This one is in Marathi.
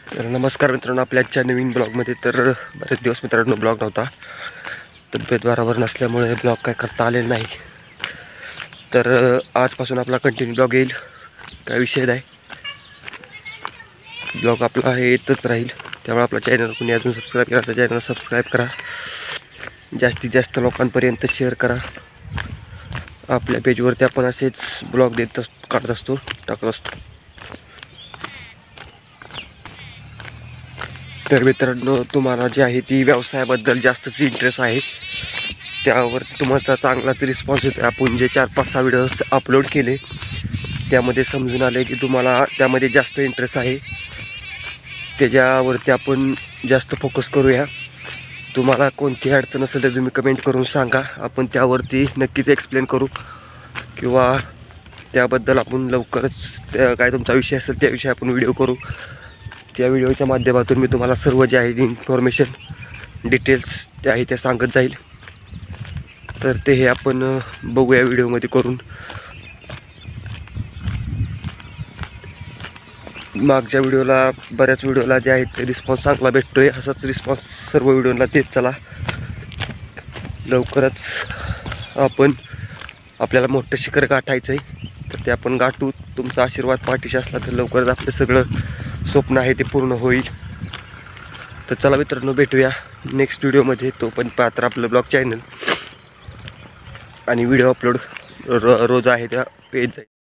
तर नमस्कार मित्रांनो, आपल्या आजच्या नवीन ब्लॉगमध्ये. तर बरेच दिवस मित्रांनो ब्लॉग नव्हता, तब्येत बरोबर नसल्यामुळे ब्लॉग काय करता आलेला नाही. तर आजपासून आपला कंटिन्यू ब्लॉग येईल, काय विषय नाही. ब्लॉग आपला हे येतच राहील, त्यामुळे आपला चॅनल कोणी अजून सबस्क्राईब केला तर चॅनल सबस्क्राईब करा, जास्तीत जास्त लोकांपर्यंत शेअर करा. आपल्या पेजवरती आपण असेच ब्लॉग टाकत असतो. तर मित्रांनो, तुम्हाला जे आहे ती व्यवसायाबद्दल जास्तच इंटरेस्ट आहे, त्यावरती तुमचा चांगलाच रिस्पॉन्स येतो. आपण जे 4-5-6 व्हिडिओज अपलोड केले त्यामध्ये समजून आले की तुम्हाला त्यामध्ये जास्त इंटरेस्ट आहे. त्याच्यावरती आपण जास्त फोकस करूया. तुम्हाला कोणती अडचण असेल तर तुम्ही कमेंट करून सांगा, आपण त्यावरती नक्कीच एक्सप्लेन करू, किंवा त्याबद्दल आपण लवकरच काय तुमचा विषय असेल त्याविषयी आपण व्हिडिओ करू. त्या व्हिडिओच्या माध्यमातून मी तुम्हाला सर्व जे आहे इन्फॉर्मेशन डिटेल्स ते आहे ते सांगत जाईल. तर ते हे आपण बघूया व्हिडिओमध्ये करून. मागच्या बऱ्याच व्हिडिओला जे आहे ते रिस्पॉन्स चांगला भेटतो आहे, असाच रिस्पॉन्स सर्व व्हिडिओला देत चला. लवकरच आपल्याला मोठं शिखर गाठायचं आहे, तर ते आपण गाठू. तुमचा आशीर्वाद पाठीशी असला तर लवकरच आपलं सगळं स्वप्न आहे ते पूर्ण होईल. तर चला मित्रांनो, भेटूया नेक्स्ट व्हिडिओमध्ये. तो पण पात्र आपलं ब्लॉग चॅनल आणि व्हिडिओ अपलोड रोज आहे त्या पेज जाईल.